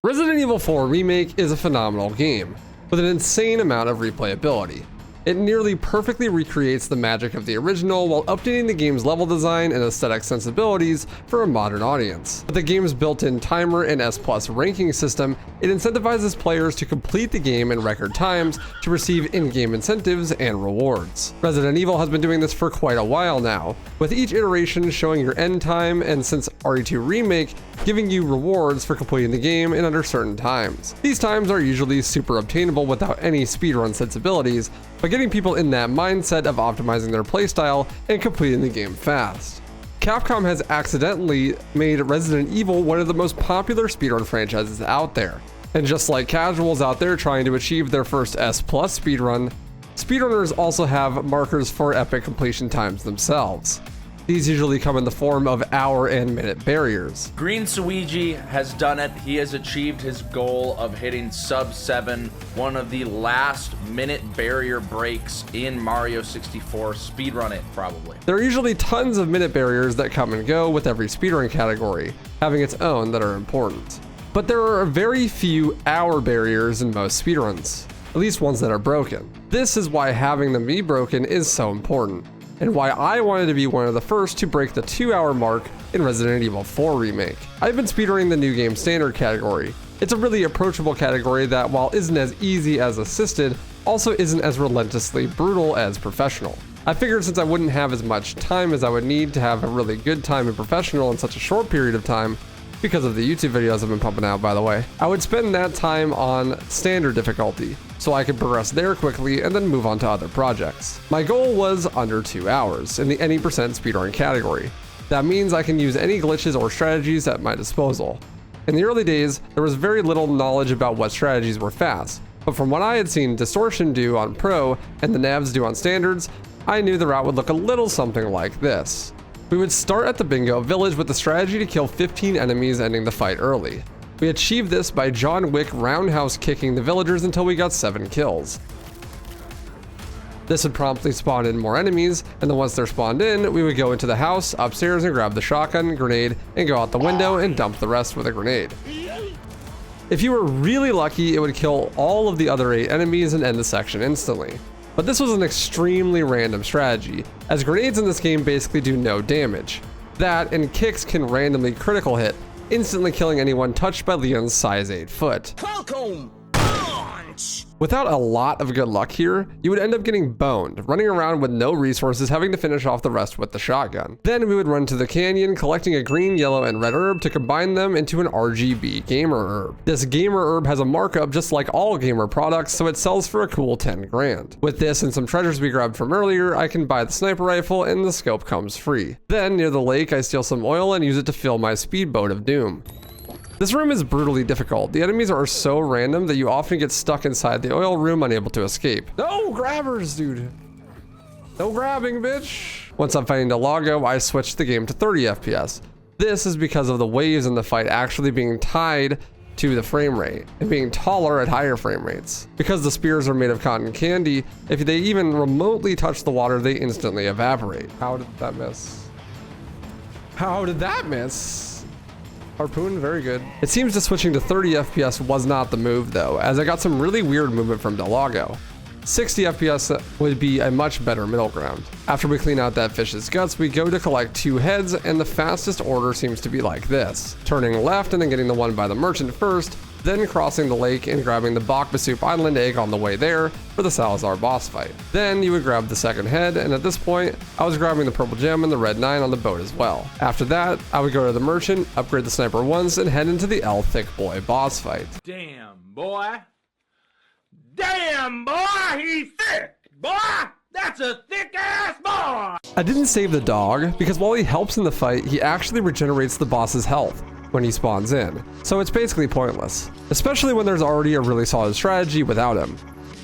Resident Evil 4 Remake is a phenomenal game, with an insane amount of replayability. It nearly perfectly recreates the magic of the original while updating the game's level design and aesthetic sensibilities for a modern audience. With the game's built-in timer and S+ ranking system, it incentivizes players to complete the game in record times to receive in-game incentives and rewards. Resident Evil has been doing this for quite a while now, with each iteration showing your end time, and since RE2 Remake, giving you rewards for completing the game in under certain times. These times are usually super obtainable without any speedrun sensibilities, but getting people in that mindset of optimizing their playstyle and completing the game fast. Capcom has accidentally made Resident Evil one of the most popular speedrun franchises out there. And just like casuals out there trying to achieve their first S+ speedrun, speedrunners also have markers for epic completion times themselves. These usually come in the form of hour and minute barriers. Green Suigi has done it. He has achieved his goal of hitting sub 7, one of the last minute barrier breaks in Mario 64. Speedrun it, probably. There are usually tons of minute barriers that come and go with every speedrun category, having its own that are important. But there are very few hour barriers in most speedruns, at least ones that are broken. This is why having them be broken is so important, and why I wanted to be one of the first to break the 2-hour mark in Resident Evil 4 Remake. I've been speedrunning the new game standard category. It's a really approachable category that, while isn't as easy as assisted, also isn't as relentlessly brutal as professional. I figured since I wouldn't have as much time as I would need to have a really good time in professional in such a short period of time, because of the YouTube videos I've been pumping out, by the way, I would spend that time on standard difficulty, so I could progress there quickly and then move on to other projects. My goal was under 2 hours in the any % speedrun category. That means I can use any glitches or strategies at my disposal. In the early days, there was very little knowledge about what strategies were fast, but from what I had seen Distortion do on Pro and the Navs do on Standards, I knew the route would look a little something like this. We would start at the Bingo Village with the strategy to kill 15 enemies, ending the fight early. We achieved this by John Wick roundhouse kicking the villagers until we got 7 kills. This would promptly spawn in more enemies, and then once they're spawned in, we would go into the house, upstairs, and grab the shotgun, grenade, and go out the window and dump the rest with a grenade. If you were really lucky, it would kill all of the other 8 enemies and end the section instantly. But this was an extremely random strategy, as grenades in this game basically do no damage. That and kicks can randomly critical hit, instantly killing anyone touched by Leon's size 8 foot. Falcon punch! Without a lot of good luck here, you would end up getting boned, running around with no resources, having to finish off the rest with the shotgun. Then we would run to the canyon, collecting a green, yellow, and red herb to combine them into an RGB gamer herb. This gamer herb has a markup just like all gamer products, so it sells for a cool 10 grand. With this and some treasures we grabbed from earlier, I can buy the sniper rifle and the scope comes free. Then near the lake, I steal some oil and use it to fill my speedboat of doom. This room is brutally difficult. The enemies are so random that you often get stuck inside the oil room unable to escape. No grabbers, dude. No grabbing, bitch. Once I'm fighting Delago, I switch the game to 30 FPS. This is because of the waves in the fight actually being tied to the frame rate and being taller at higher frame rates. Because the spears are made of cotton candy, if they even remotely touch the water, they instantly evaporate. How did that miss? How did that miss? Harpoon, very good. It seems that switching to 30 FPS was not the move though, as I got some really weird movement from Delago. 60 FPS would be a much better middle ground. After we clean out that fish's guts, we go to collect 2 heads, and the fastest order seems to be like this. Turning left and then getting the one by the merchant first, then crossing the lake and grabbing the Bakbasup Island egg on the way there for the Salazar boss fight. Then you would grab the second head, and at this point, I was grabbing the purple gem and the red 9 on the boat as well. After that, I would go to the merchant, upgrade the sniper once, and head into the L Thick Boy boss fight. Damn, boy. Damn, boy, he's thick, boy. That's a thick-ass boy. I didn't save the dog, because while he helps in the fight, he actually regenerates the boss's health when he spawns in, so it's basically pointless, especially when there's already a really solid strategy without him.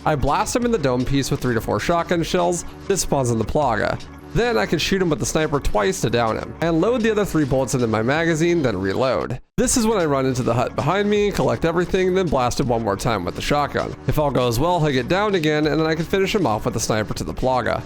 I blast him in the dome piece with 3 to 4 shotgun shells, this spawns in the Plaga. Then I can shoot him with the sniper twice to down him, and load the other 3 bullets into my magazine, then reload. This is when I run into the hut behind me, collect everything, then blast him one more time with the shotgun. If all goes well, he'll get downed again, and then I can finish him off with the sniper to the Plaga.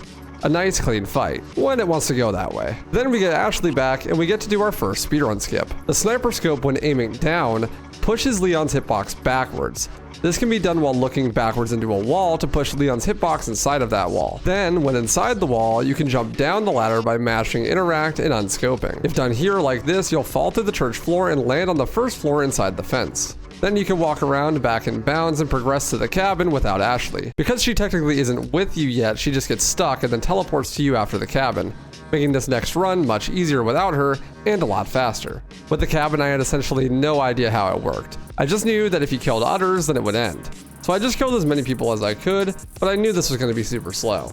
A nice clean fight, when it wants to go that way. Then we get Ashley back and we get to do our first speedrun skip. The sniper scope when aiming down pushes Leon's hitbox backwards. This can be done while looking backwards into a wall to push Leon's hitbox inside of that wall. Then, when inside the wall, you can jump down the ladder by mashing interact and unscoping. If done here like this, you'll fall through the church floor and land on the first floor inside the fence. Then you can walk around back in bounds and progress to the cabin without Ashley. Because she technically isn't with you yet, she just gets stuck and then teleports to you after the cabin, making this next run much easier without her and a lot faster. With the cabin, I had essentially no idea how it worked. I just knew that if you killed others, then it would end. So I just killed as many people as I could, but I knew this was going to be super slow.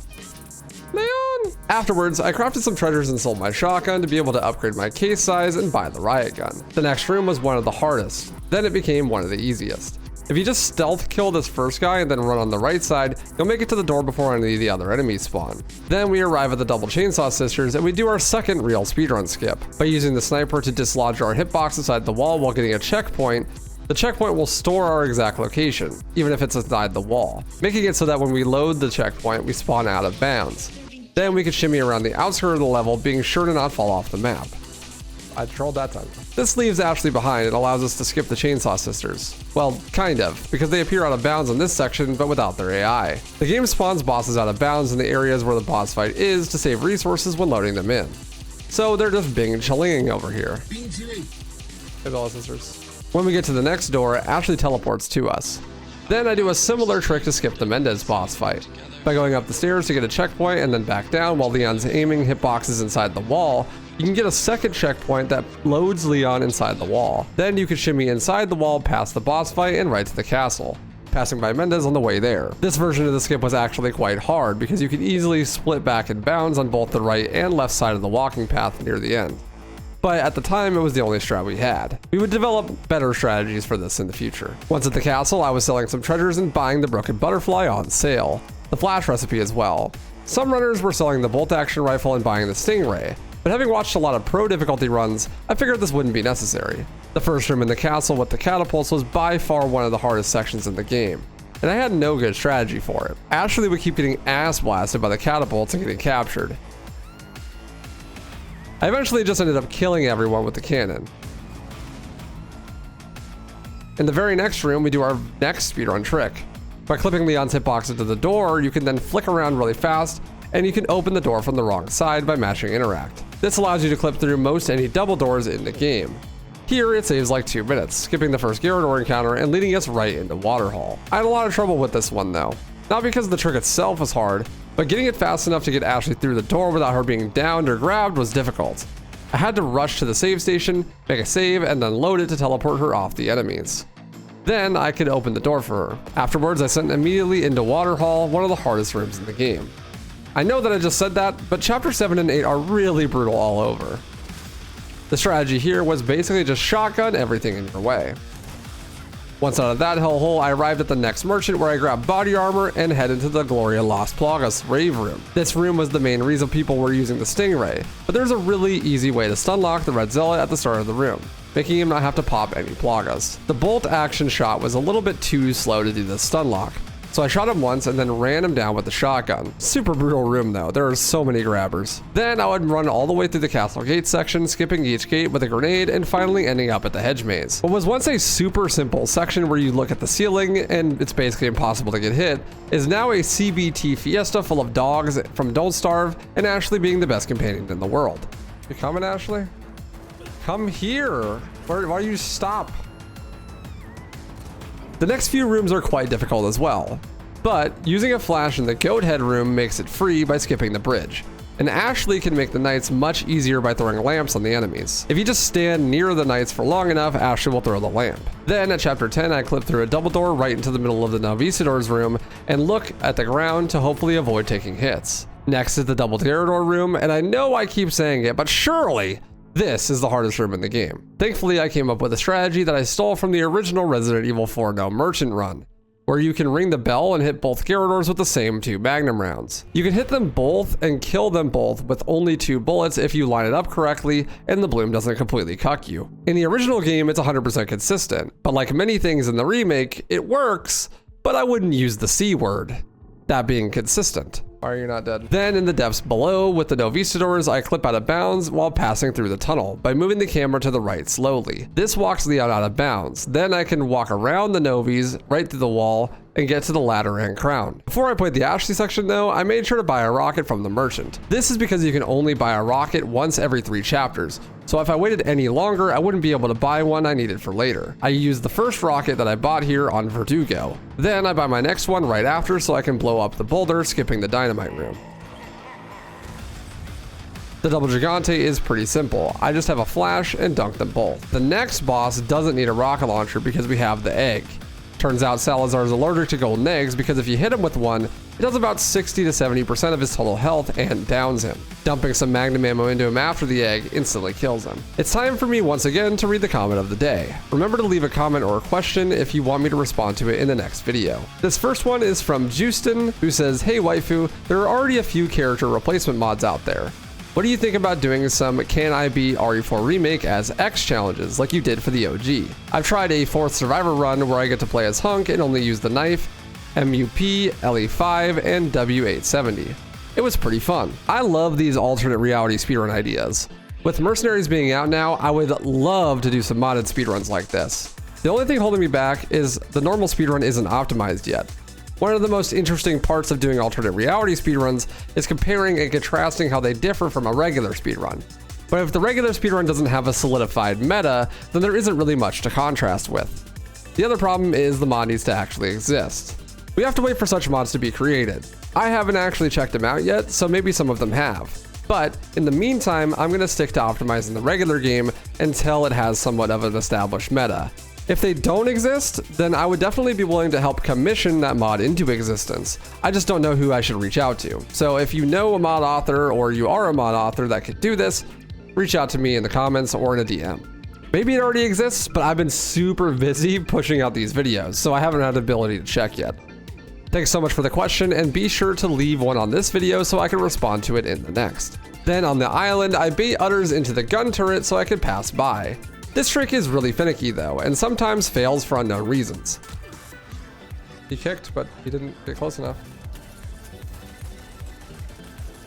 Leon! Afterwards, I crafted some treasures and sold my shotgun to be able to upgrade my case size and buy the riot gun. The next room was one of the hardest, then it became one of the easiest. If you just stealth kill this first guy and then run on the right side, you'll make it to the door before any of the other enemies spawn. Then we arrive at the double chainsaw sisters and we do our second real speedrun skip. By using the sniper to dislodge our hitbox inside the wall while getting a checkpoint, the checkpoint will store our exact location, even if it's inside the wall, making it so that when we load the checkpoint, we spawn out of bounds. Then we can shimmy around the outskirts of the level, being sure to not fall off the map. I trolled that time. This leaves Ashley behind and allows us to skip the Chainsaw Sisters. Well, kind of, because they appear out of bounds in this section, but without their AI. The game spawns bosses out of bounds in the areas where the boss fight is to save resources when loading them in. So they're just bing chillinging over here. Hey, Bella Sisters. When we get to the next door, Ashley teleports to us. Then I do a similar trick to skip the Mendes boss fight. By going up the stairs to get a checkpoint and then back down while Leon's aiming hitboxes inside the wall, you can get a second checkpoint that loads Leon inside the wall. Then you can shimmy inside the wall past the boss fight and right to the castle, passing by Mendes on the way there. This version of the skip was actually quite hard because you can easily split back in bounds on both the right and left side of the walking path near the end. But at the time, it was the only strat we had. We would develop better strategies for this in the future. Once at the castle, I was selling some treasures and buying the broken butterfly on sale. The flash recipe as well. Some runners were selling the bolt action rifle and buying the stingray, but having watched a lot of pro difficulty runs, I figured this wouldn't be necessary. The first room in the castle with the catapults was by far one of the hardest sections in the game, and I had no good strategy for it. Ashley would keep getting ass blasted by the catapults and getting captured. I eventually just ended up killing everyone with the cannon. In the very next room, we do our next speedrun trick. By clipping Leon's hitbox into the door, you can then flick around really fast, and you can open the door from the wrong side by mashing interact. This allows you to clip through most any double doors in the game. Here, it saves like 2 minutes, skipping the first Garrador encounter and leading us right into Waterhall. I had a lot of trouble with this one though. Not because the trick itself was hard, but getting it fast enough to get Ashley through the door without her being downed or grabbed was difficult. I had to rush to the save station, make a save, and then load it to teleport her off the enemies. Then I could open the door for her. Afterwards, I sent immediately into Waterhall, one of the hardest rooms in the game. I know that I just said that, but chapter 7 and 8 are really brutal all over. The strategy here was basically just shotgun everything in your way. Once out of that hellhole, I arrived at the next merchant where I grabbed body armor and head into the Gloria Las Plagas rave room. This room was the main reason people were using the stingray, but there's a really easy way to stun lock the red zealot at the start of the room, making him not have to pop any plagas. The bolt action shot was a little bit too slow to do the stun lock, so I shot him once and then ran him down with the shotgun. Super brutal room though, there are so many grabbers. Then I would run all the way through the castle gate section, skipping each gate with a grenade and finally ending up at the hedge maze. What was once a super simple section where you look at the ceiling and it's basically impossible to get hit, is now a CBT fiesta full of dogs from Don't Starve and Ashley being the best companion in the world. You coming, Ashley? Come here. Why do you stop? The next few rooms are quite difficult as well, but using a flash in the goat head room makes it free by skipping the bridge, and Ashley can make the knights much easier by throwing lamps on the enemies. If you just stand near the knights for long enough, Ashley will throw the lamp. Then at chapter 10, I clip through a double door right into the middle of the Novicidor's room and look at the ground to hopefully avoid taking hits. Next is the double Garrador room, and I know I keep saying it, but surely this is the hardest room in the game. Thankfully, I came up with a strategy that I stole from the original Resident Evil 4 No Merchant run, where you can ring the bell and hit both Garradors with the same 2 Magnum rounds. You can hit them both and kill them both with only 2 bullets if you line it up correctly and the bloom doesn't completely cuck you. In the original game, it's 100% consistent, but like many things in the remake, it works, but I wouldn't use the C word, that being consistent. Why are you not dead? Then in the depths below with the Novi doors, I clip out of bounds while passing through the tunnel by moving the camera to the right slowly. This walks Leon out of bounds. Then I can walk around the Novis right through the wall and get to the ladder and crown. Before I played the Ashley section though, I made sure to buy a rocket from the merchant. This is because you can only buy a rocket once every 3 chapters. So if I waited any longer, I wouldn't be able to buy one I needed for later. I used the first rocket that I bought here on Verdugo. Then I buy my next one right after so I can blow up the boulder, skipping the dynamite room. The double Gigante is pretty simple. I just have a flash and dunk them both. The next boss doesn't need a rocket launcher because we have the egg. Turns out Salazar is allergic to golden eggs because if you hit him with one, it does about 60 to 70% of his total health and downs him. Dumping some magnum ammo into him after the egg instantly kills him. It's time for me once again to read the comment of the day. Remember to leave a comment or a question if you want me to respond to it in the next video. This first one is from Justin, who says, "Hey waifu, there are already a few character replacement mods out there. What do you think about doing some Can I Be RE4 Remake as X challenges like you did for the OG? I've tried a 4th Survivor run where I get to play as Hunk and only use the knife, MUP, LE5, and W870. It was pretty fun. I love these alternate reality speedrun ideas. With Mercenaries being out now, I would love to do some modded speedruns like this. The only thing holding me back is the normal speedrun isn't optimized yet. One of the most interesting parts of doing alternate reality speedruns is comparing and contrasting how they differ from a regular speedrun. But if the regular speedrun doesn't have a solidified meta, then there isn't really much to contrast with. The other problem is the mod needs to actually exist. We have to wait for such mods to be created. I haven't actually checked them out yet, so maybe some of them have. But in the meantime, I'm going to stick to optimizing the regular game until it has somewhat of an established meta. If they don't exist, then I would definitely be willing to help commission that mod into existence. I just don't know who I should reach out to. So if you know a mod author or you are a mod author that could do this, reach out to me in the comments or in a DM. Maybe it already exists, but I've been super busy pushing out these videos, so I haven't had the ability to check yet. Thanks so much for the question, and be sure to leave one on this video so I can respond to it in the next. Then on the island, I bait udders into the gun turret so I could pass by. This trick is really finicky though, and sometimes fails for unknown reasons. He kicked, but he didn't get close enough.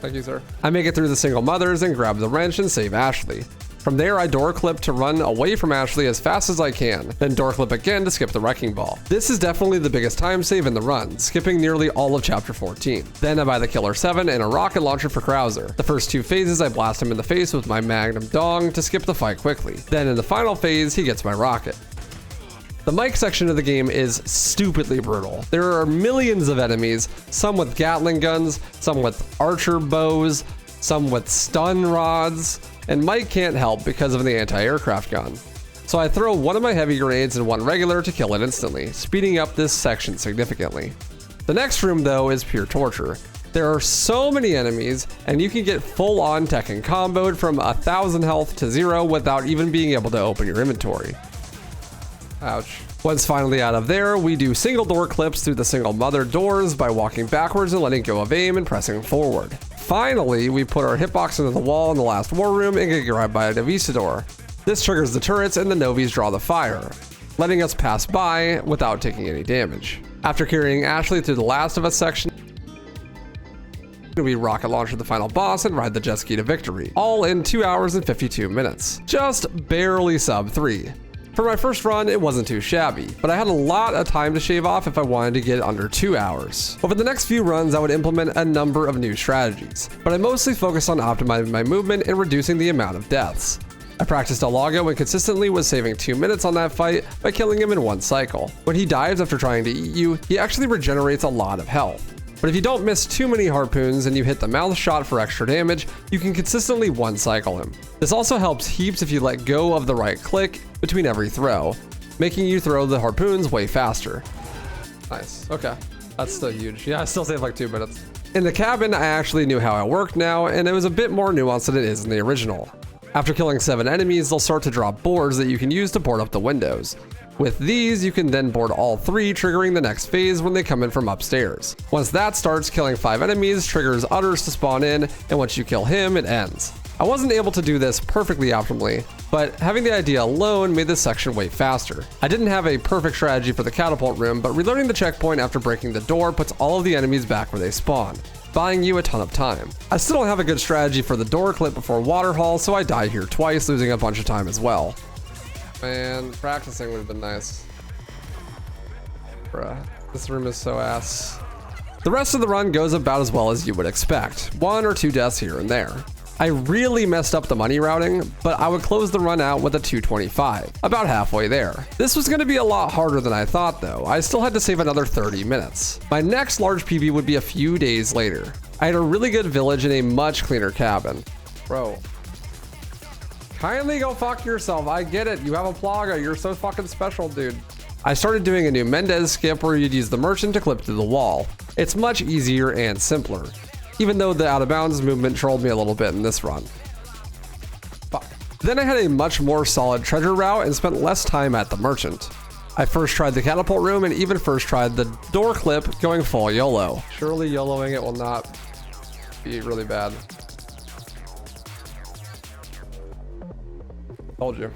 Thank you, sir. I make it through the single mothers and grab the wrench and save Ashley. From there, I door clip to run away from Ashley as fast as I can, then door clip again to skip the wrecking ball. This is definitely the biggest time save in the run, skipping nearly all of chapter 14. Then I buy the Killer 7 and a rocket launcher for Krauser. The first 2 phases, I blast him in the face with my magnum dong to skip the fight quickly. Then in the final phase, he gets my rocket. The Mike section of the game is stupidly brutal. There are millions of enemies, some with Gatling guns, some with archer bows, some with stun rods, and Mike can't help because of the anti-aircraft gun. So I throw one of my heavy grenades and one regular to kill it instantly, speeding up this section significantly. The next room though is pure torture. There are so many enemies, and you can get full-on Tekken comboed from 1,000 health to 0 without even being able to open your inventory. Ouch. Once finally out of there, we do single door clips through the single mother doors by walking backwards and letting go of aim and pressing forward. Finally, we put our hitbox into the wall in the last war room and get grabbed by a Visor. This triggers the turrets and the Novis draw the fire, letting us pass by without taking any damage. After carrying Ashley through the Last of Us section, we rocket launch the final boss and ride the jet ski to victory, all in 2 hours and 52 minutes. Just barely sub 3. For my first run, it wasn't too shabby, but I had a lot of time to shave off if I wanted to get under 2 hours. Over the next few runs, I would implement a number of new strategies, but I mostly focused on optimizing my movement and reducing the amount of deaths. I practiced Alago and consistently was saving 2 minutes on that fight by killing him in 1 cycle. When he dives after trying to eat you, he actually regenerates a lot of health. But if you don't miss too many harpoons and you hit the mouth shot for extra damage, you can consistently 1 cycle him. This also helps heaps if you let go of the right click between every throw, making you throw the harpoons way faster. Nice, okay. That's still huge. Yeah, I still save like 2 minutes. In the cabin, I actually knew how it worked now, and it was a bit more nuanced than it is in the original. After killing 7 enemies, they'll start to drop boards that you can use to board up the windows. With these, you can then board all 3, triggering the next phase when they come in from upstairs. Once that starts, killing 5 enemies triggers udders to spawn in, and once you kill him, it ends. I wasn't able to do this perfectly optimally, but having the idea alone made this section way faster. I didn't have a perfect strategy for the catapult room, but reloading the checkpoint after breaking the door puts all of the enemies back where they spawn, buying you a ton of time. I still don't have a good strategy for the door clip before Waterhall, so I die here twice, losing a bunch of time as well. Man, practicing would have been nice. Bruh, this room is so ass. The rest of the run goes about as well as you would expect. 1 or 2 deaths here and there. I really messed up the money routing, but I would close the run out with a 225, about halfway there. This was going to be a lot harder than I thought though. I still had to save another 30 minutes. My next large PB would be a few days later. I had a really good village and a much cleaner cabin. Bro. Kindly go fuck yourself. I get it. You have a plaga. You're so fucking special, dude. I started doing a new Mendes skip where you'd use the merchant to clip through the wall. It's much easier and simpler, even though the out of bounds movement trolled me a little bit in this run. Fuck. Then I had a much more solid treasure route and spent less time at the merchant. I first tried the catapult room and even first tried the door clip going full YOLO. Surely YOLOing it will not be really bad. Told you.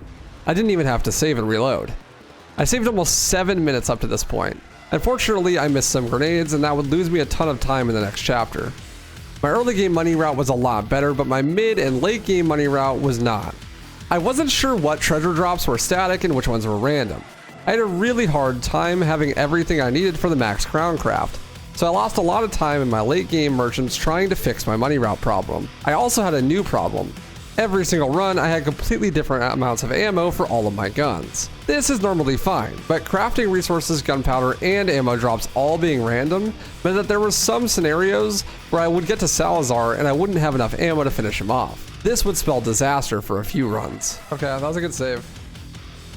I didn't even have to save and reload. I saved almost 7 minutes up to this point. Unfortunately, I missed some grenades and that would lose me a ton of time in the next chapter. My early game money route was a lot better, but my mid and late game money route was not. I wasn't sure what treasure drops were static and which ones were random. I had a really hard time having everything I needed for the max crown craft, so I lost a lot of time in my late game merchants trying to fix my money route problem. I also had a new problem. Every single run, I had completely different amounts of ammo for all of my guns. This is normally fine, but crafting resources, gunpowder, and ammo drops all being random meant that there were some scenarios where I would get to Salazar and I wouldn't have enough ammo to finish him off. This would spell disaster for a few runs. Okay, that was a good save.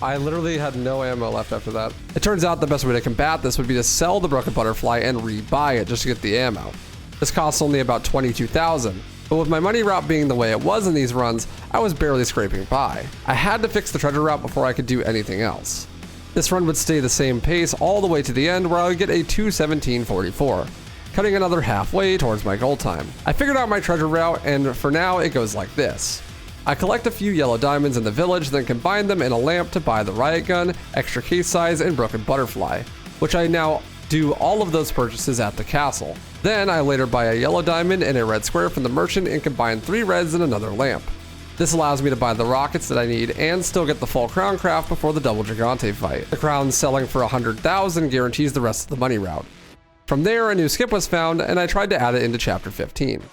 I literally had no ammo left after that. It turns out the best way to combat this would be to sell the broken butterfly and rebuy it just to get the ammo. This costs only about 22,000. But with my money route being the way it was in these runs, I was barely scraping by. I had to fix the treasure route before I could do anything else. This run would stay the same pace all the way to the end where I would get a 2:17:44, cutting another halfway towards my goal time. I figured out my treasure route and for now it goes like this. I collect a few yellow diamonds in the village, then combine them in a lamp to buy the riot gun, extra case size, and broken butterfly, which I now do all of those purchases at the castle. Then I later buy a yellow diamond and a red square from the merchant and combine 3 reds and another lamp. This allows me to buy the rockets that I need and still get the full crown craft before the double Gigante fight. The crown selling for 100,000 guarantees the rest of the money route. From there, a new skip was found and I tried to add it into chapter 15.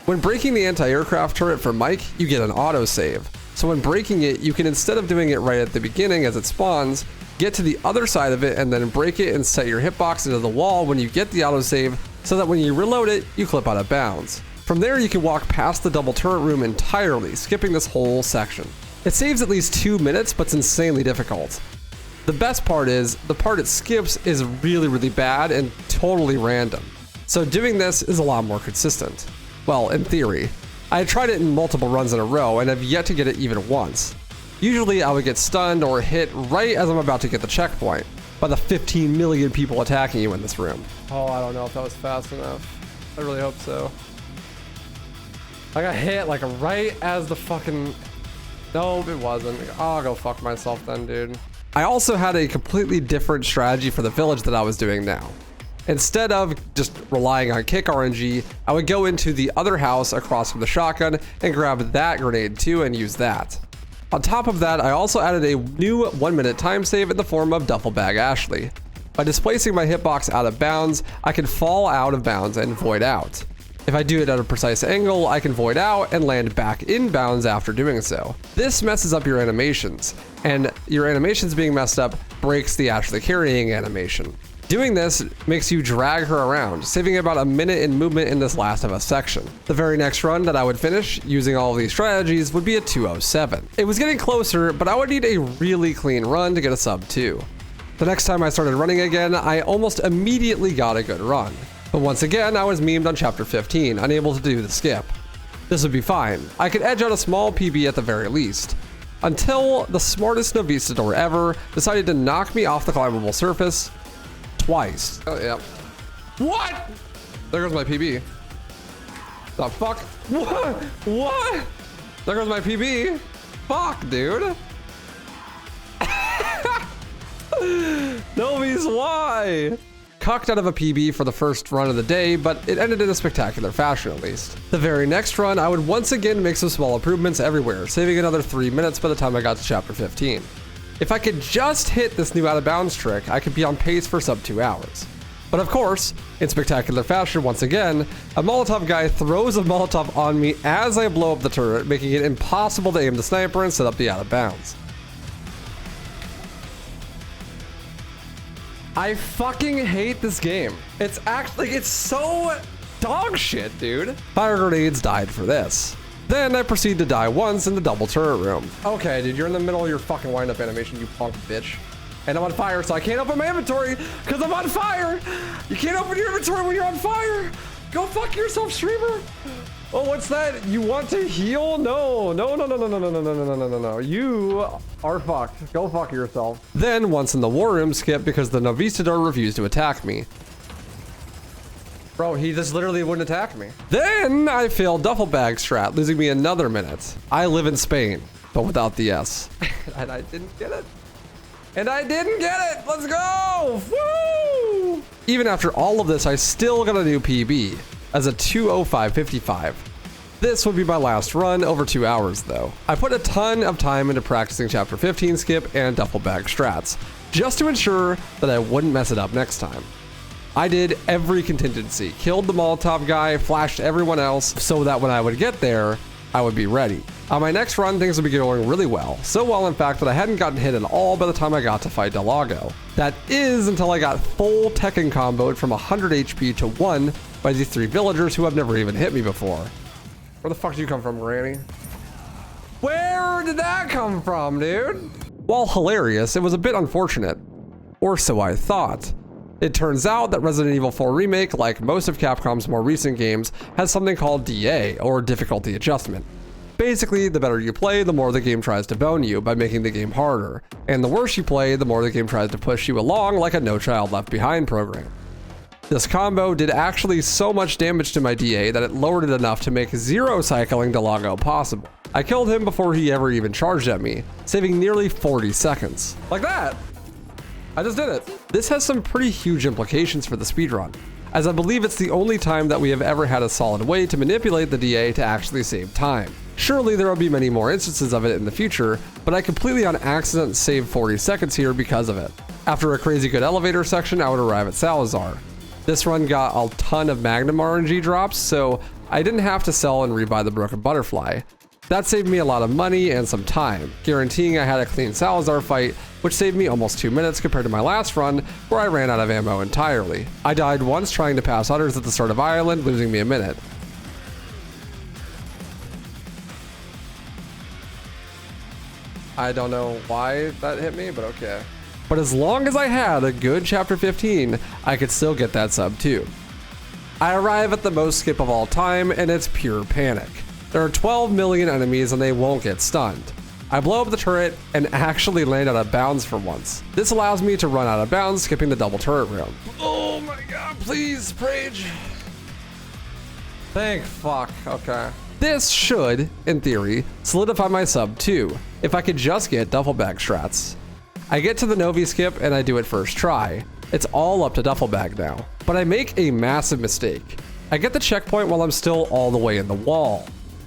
When breaking the anti-aircraft turret for Mike, you get an autosave. So when breaking it, you can, instead of doing it right at the beginning as it spawns, get to the other side of it and then break it and set your hitbox into the wall when you get the autosave, so that when you reload it, you clip out of bounds. From there, you can walk past the double turret room entirely, skipping this whole section. It saves at least 2 minutes, but it's insanely difficult. The best part is, the part it skips is really bad and totally random. So doing this is a lot more consistent. Well, in theory. I had tried it in multiple runs in a row and have yet to get it even once. Usually I would get stunned or hit right as I'm about to get the checkpoint by the 15 million people attacking you in this room. Oh, I don't know if that was fast enough. I really hope so. I got hit like right as the fucking... Nope, it wasn't. I'll go fuck myself then, dude. I also had a completely different strategy for the village that I was doing now. Instead of just relying on kick RNG, I would go into the other house across from the shotgun and grab that grenade too and use that. On top of that, I also added a new 1-minute time save in the form of Duffel Bag Ashley. By displacing my hitbox out of bounds, I can fall out of bounds and void out. If I do it at a precise angle, I can void out and land back in bounds after doing so. This messes up your animations, and your animations being messed up breaks the Ashley carrying animation. Doing this makes you drag her around, saving about a minute in movement in this last of us section. The very next run that I would finish, using all of these strategies, would be a 2:07. It was getting closer, but I would need a really clean run to get a sub 2. The next time I started running again, I almost immediately got a good run. But once again, I was memed on chapter 15, unable to do the skip. This would be fine. I could edge out a small PB at the very least. Until the smartest Novistador ever decided to knock me off the climbable surface twice. Oh, yeah. What? There goes my PB. The fuck? What? What? There goes my PB. Fuck, dude. Novi's why? Cucked out of a PB for the first run of the day, but it ended in a spectacular fashion at least. The very next run, I would once again make some small improvements everywhere, saving another 3 minutes by the time I got to chapter 15. If I could just hit this new out of bounds trick, I could be on pace for sub 2 hours. But of course, in spectacular fashion once again, a Molotov guy throws a Molotov on me as I blow up the turret, making it impossible to aim the sniper and set up the out of bounds. I fucking hate this game. It's actually, it's so dog shit, dude. Fire grenades died for this. Then I proceed to die once in the double turret room. Okay, dude, you're in the middle of your fucking wind-up animation, you punk bitch. And I'm on fire, so I can't open my inventory because I'm on fire. You can't open your inventory when you're on fire. Go fuck yourself, streamer. Oh, what's that? You want to heal? No. You are fucked. Go fuck yourself. Then once in the war room, skip because the Novistador refused to attack me. Bro, he just literally wouldn't attack me. Then I failed duffel bag strat, losing me another minute. I live in Spain, but without the S. And I didn't get it. Let's go! Woo! Even after all of this, I still got a new PB as a 2:05:55. This would be my last run, over 2 hours though. I put a ton of time into practicing chapter 15 skip and duffel bag strats, just to ensure that I wouldn't mess it up next time. I did every contingency, killed the Molotov guy, flashed everyone else, so that when I would get there, I would be ready. On my next run, things would be going really well. So well, in fact, that I hadn't gotten hit at all by the time I got to fight Delago. That is until I got full Tekken comboed from 100 HP to 1 by these 3 villagers who have never even hit me before. Where the fuck did you come from, Granny? Where did that come from, dude? While hilarious, it was a bit unfortunate. Or so I thought. It turns out that Resident Evil 4 Remake, like most of Capcom's more recent games, has something called DA, or difficulty adjustment. Basically, the better you play, the more the game tries to bone you by making the game harder. And the worse you play, the more the game tries to push you along like a No Child Left Behind program. This combo did actually so much damage to my DA that it lowered it enough to make 0 cycling Delago possible. I killed him before he ever even charged at me, saving nearly 40 seconds. Like that! I just did it. This has some pretty huge implications for the speedrun, as I believe it's the only time that we have ever had a solid way to manipulate the DA to actually save time. Surely there will be many more instances of it in the future, but I completely on accident saved 40 seconds here because of it. After a crazy good elevator section, I would arrive at Salazar. This run got a ton of Magnum RNG drops, so I didn't have to sell and rebuy the Broken Butterfly. That saved me a lot of money and some time, guaranteeing I had a clean Salazar fight, which saved me almost 2 minutes compared to my last run, where I ran out of ammo entirely. I died once trying to pass others at the start of Ireland, losing me a minute. I don't know why that hit me, but okay. But as long as I had a good chapter 15, I could still get that sub 2. I arrive at the most skip of all time, and it's pure panic. There are 12 million enemies and they won't get stunned. I blow up the turret and actually land out of bounds for once. This allows me to run out of bounds, skipping the double turret room. Oh my god, please, Prage. Thank fuck, okay. This should, in theory, solidify my sub 2, if I could just get duffel bag strats. I get to the Novi skip and I do it first try. It's all up to duffel bag now. But I make a massive mistake. I get the checkpoint while I'm still all the way in the wall.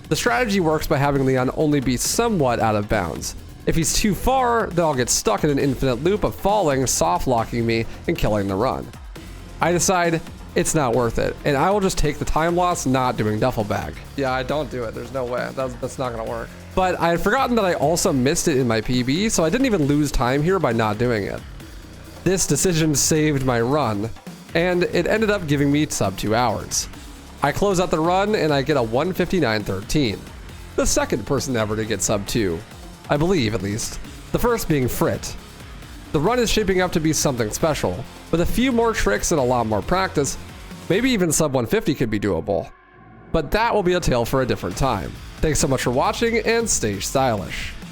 The strategy works by having Leon only be somewhat out of bounds. If he's too far, then I'll get stuck in an infinite loop of falling, soft locking me, and killing the run. I decide it's not worth it, and I will just take the time loss not doing duffel bag. Yeah, I don't do it. There's no way. That's not gonna work. But I had forgotten that I also missed it in my PB, so I didn't even lose time here by not doing it. This decision saved my run, and it ended up giving me sub 2 hours. I close out the run and I get a 1:59:13. The second person ever to get sub 2. I believe, at least. The first being Frit. The run is shaping up to be something special. With a few more tricks and a lot more practice, maybe even sub 150 could be doable. But that will be a tale for a different time. Thanks so much for watching and stay stylish.